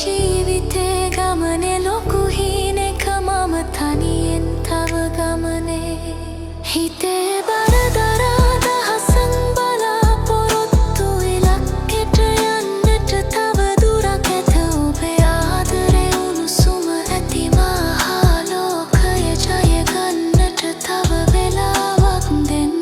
ජීවිතේ ගමනේ ලොකු හීනෙක මම තනියෙන් තව ගමනේ හිතේ බර දරා දහසන් බලාපොරොත්තු ඉලක්කෙට යන්නට තව දුරක් ඇත ඔබේ ආදරේ උණුසුම ඇති මහා ලෝකය ජය ගන්නට තව වෙලාවක් දෙන්න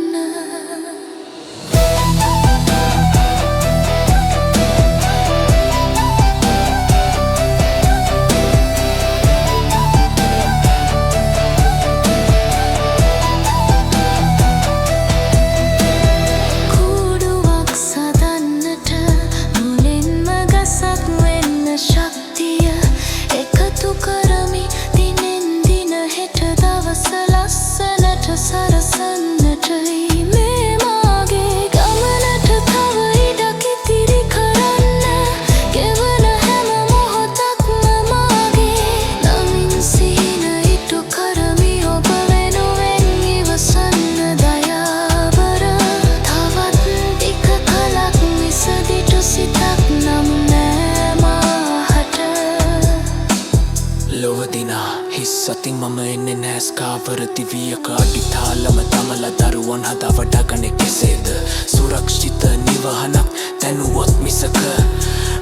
සතින් මම එන්නේ නෑ ස්කාවර දිවියක අඩිතාලම තමල දරුවන් හදා වඩාගන්නේ කෙසේද සුරක්ෂිත නිවහනක් දැනුවොත් මිසක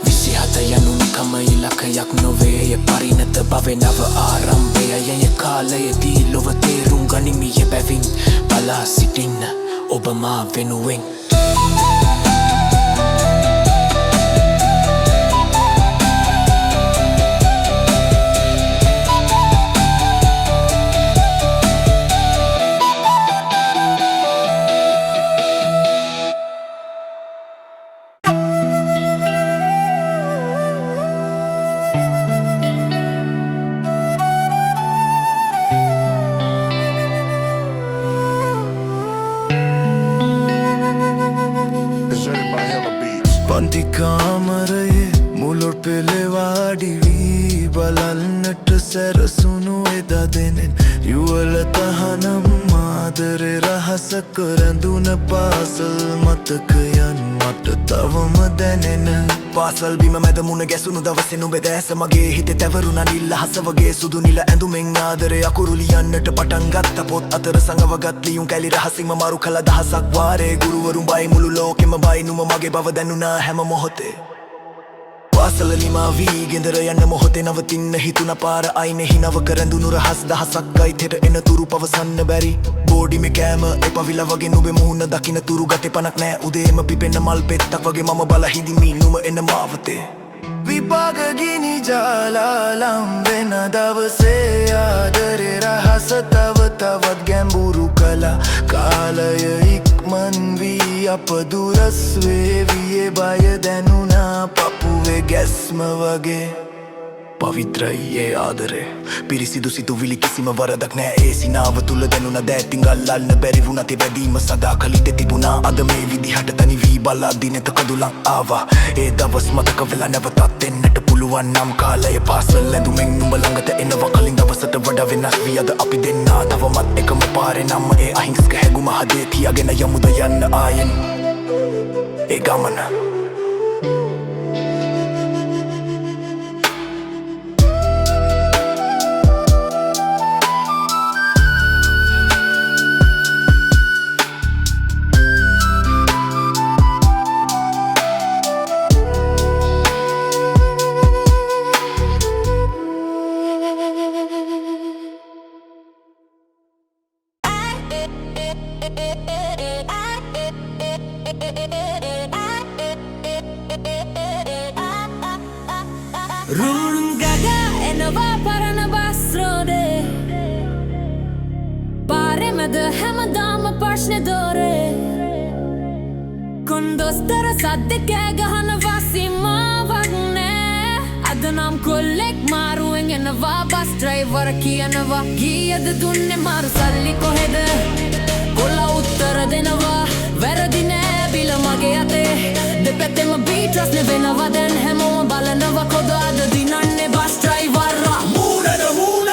27 යනු නිකම ඉලක්කයක් නොවේ එය පරිණත භවයේ නව ආරම්භය යය කාලයේදී ලොව තේරුම් ගනිමි එබැවින් බලා සිටින්න ඔබ මා වෙනුවෙන් පන්තිකාමරයේ මුලොත් පෙළවාඩි වී බලන්නට සැරසුණු එදා දෙනෙන් යුවල තහනම් ආදරේ රහසක රැඳුන පාසල් මතකයන් මට තවම දැනෙන පාසල් බිම මැද මුණ ගැසුණු දවසේ නුඹ දැස මගේ හිතේ තැවරුණ නිල්හස වගේ සුදු නිල ඇඳුමෙන් ආදරේ අකුරු ලියන්නට පටන් ගත්ත පොත් අතර සංගවගත් ලියුම් කැලි රහසින්ම මාරු කළ දහසක් වාරේ ගුරුවරුන් බයි මුළු ලෝකෙම බයි නුඹ මගේ බව දැනුණා හැම මොහොතේ පාසල නිමා වී ගෙදර යන්න මොහොතේ නවතින්න හිතුණ පාර අයිනෙහි නවක රැඳුණු රහස් දහසක් අයිතෙට එන තුරු පවසන්න බැරි බෝඩිමේ කෑම එපවිලා වගේ නුඹේ මුහුණ දකින්න තුරු ගතේ පනක් නෑ උදේම පිපෙන්න මල් පෙත්තක් වගේ මම බල හිඳිමි නුඹ එන මාවතේ විපාක ගිනි ජාලා ලම්බෙන දවසේ ආදරේ රහස තව තවත් ගැඹුරු කළා කාලය ඉක්මන් වී අප දුරස් වේවියේ බය දැනුණා පපුවේ ගැස්ම වගේ පවිත්‍රයි ඒ ආදරේ පිරිසිදු සිතුවිලි කිසිම වරදක් නෑ ඒ සිනාව තුල දැනුණ දෑතින් අල්ලන්න බැරි වුණත් ඒ වැඩිම සදා කලිට තිබුණා අද මේ විදිහට තනි වී බලාදී නෙත කඳුලන් ආවා ඒ දවස් මතක වෙලා නැවතත් එන්නට පුළුවන් නම් කාලය පාසල් ඇඳුමෙන් නුඹ ළඟට එනවා කලින් දවසට වඩා වෙනස් වී අද අපි දෙන්නා තවමත් එකම පාරේ නම් ඒ අහිංසක හැඟුම හදේ තියාගෙන යමුද යන්න ආයෙන් ඒ ගමන Rungaga එනවා පරණ බස් රෝදේ පාරේ මැද හැමදාම ප්‍රශ්නේ දොරේ කොන්දොස්තර සද්දේ කෑ ගහනවා සීමාවක් නෑ අද නම් කොල්ලෙක් මාරුවෙන් එනවා බස් ඩ්‍රයිවර් කියනවා ගියද දුන්නේ මාරු සල්ලි කොහෙද කොල්ල උත්තර දෙනවා වැරදි නෑ බිල මගේ අතේ දෙපැත්තෙම බීට් රස්නේ වෙනවා දැන් හැමෝම බලනවා කොද අද දිනන්නේ බස් ඩ්‍රයිවර්ලා මූණට මූණ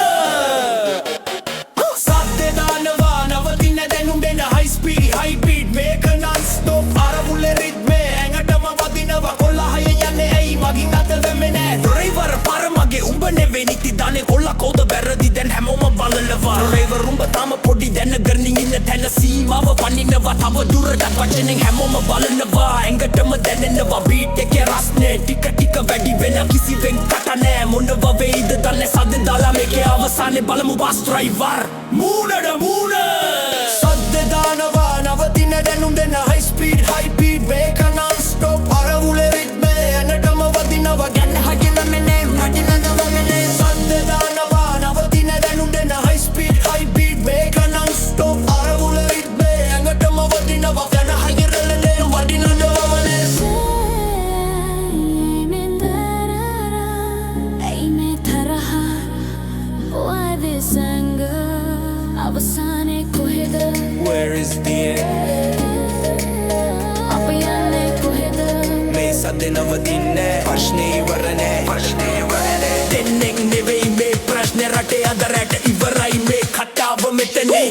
සද්දේ දානවා නවතින්න දැනුම් දෙන්න හයි ස්පීඩ් හයි බීට් මේක නන් ස්ටොප් අරමුලේ රිද්මේ ඇඟටම වදිනවා කොල්ල හය යන්නේ ඇයි මගින් අත දෙන්නේ නෑ ඩ්‍රයිවර් වෙනිති දානේ කොල්ලා කෝද බැරදි දැන් හැමෝම බලනවා රේවරුම්බ තාම පොඩි දැන ගර්නින් ඉන්න තැන සීමාව පනිනවා තව දුරටත් වචනෙන් හැමෝම බලනවා ඇඟටම දැනෙනවා බීට් එකේ රස්නේ ටික ටික වැඩි වෙන කිසිවෙන් කට නෑ මොනව වෙයිද දන්නේ සද්ද දාලා මේකේ අවසානේ බලමු බස් ඩ්‍රයිවර් මූණට මූණ සද්ද දානවා නවතින දැනුම් දෙන හයි ස්පීඩ් හයි බීට් වේක non stop අරමුලේ රිද්මේ එනටම වදිනවා ගැන හදින මෙනේ නදිනවා මෙනේ සද්ද දානවා නවතින දැනුම් දෙන හයි ස්පීඩ් හයි බීට් වේක non stop අරමුලේ රිද්මේ එනටම වදිනවා ගැන හදිරලනේ වදිනවා මෙනේ අවසානේ කොහෙද Where is the end? අප යන්නේ කොහෙද මේ සද්ද නවතින්නේ ප්‍රශ්නේ ඉවර නෑ දෙන්නෙක් නෙවෙයි මේ ප්‍රශ්නේ රටේ අද රැට ඉවරයි මේ කතාව මෙතනේ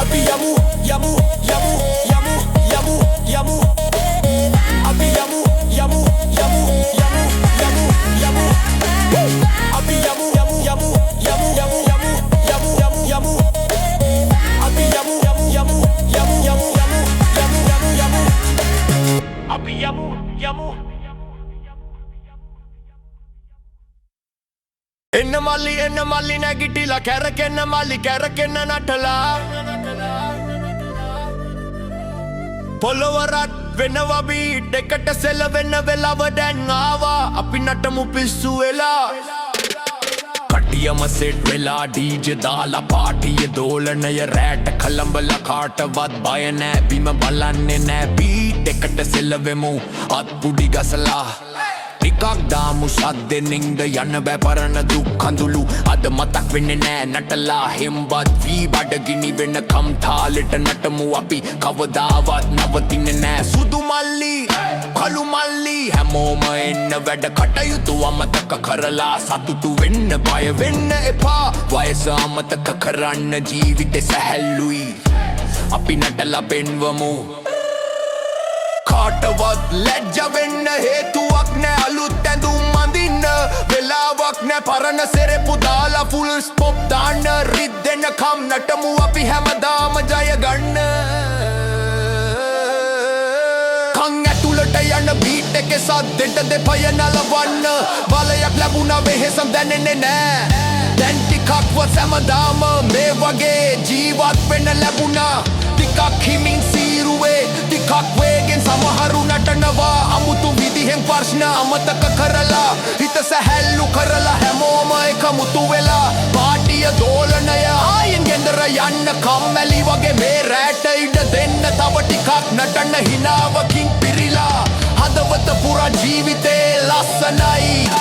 අපි යමු යමු යමු යමු යමු යමු අපි යමු යමු යමු යමු යමු යමු අපි යමු යමු යමු යමු යමු යමු යමු යමු යමු අපි යමු යමු යමු යමු යමු යමු යමු යමු අපි යමු යමු එන්න මල්ලි නැගිටිලා කැරකෙන්න මල්ලි කැරකෙන්න නටලා පොළොවරත් වෙනවා බීට් එකට සෙලවෙන්න වෙලාව දැන් ආවා අපි නටමු පිස්සු වෙලා කටියම සෙට් වෙලා ඩීජේ දාලා පාටිය දෝලනය රැට කලඹලා කාටවත් බය නෑ බිම බලන්නේ නෑ බීට් එකට සෙලවෙමු අත්පුඩි ගසලා ටිකක් දාමු සද්දෙනින්ද යන්න බෑ පරණ දුක් කඳුළු අද මතක් වෙන්නේ නෑ නටලා හෙම්බත් වී බඩගිනි වෙනකම් තාලෙට නටමු අපි කවදාවත් නවතින්නේ නෑ සුදු මල්ලි කළු මල්ලි හැමෝම එන්න වැඩ කටයුතු අමතක කරලා සතුටු වෙන්න බය වෙන්න එපා වයස අමතක කරන්න ජීවිතේ සැහැල්ලුයි අපි නටලා පෙන්වමු කාටවත් ලැජ්ජ වෙන්න හේතුවක් නෑ අලුත් ඇඳුම් අඳින්න වෙලාවක් නෑ පරණ සෙරෙපු දාලා ෆුල් ස්පොප් දාන්න රිද්දෙනකම් නටමු අපි හැමදාම ජය ගන්න කන් ඇතුළට යන බීට් එකේ සද්දෙට දෙපය නලවන්න බලයක් ලැබුණා වෙහෙසම් දැනෙන්නේ නෑ දැන් ටිකක්ව සැමදාම මේ වගේ ජීවත් වෙන්න ලැබුණා ටිකක් හිමින් සීරුවේ ටිකක් වේගෙන් සමහරු නටනවා අමුතු විදිහෙන් ප්‍රශ්න අමතක කරලා හිත සැහැල්ලු කරලා හැමෝම එකමුතු වෙලා පාටිය දෝලනය ආයෙන් ගෙදර යන්න කම්මැලි වගේ මේ රැට ඉඩ දෙන්න තව ටිකක් නටන්න හිනාවකින් පිරිලා හදවත පුරා ජීවිතේ ලස්සනයි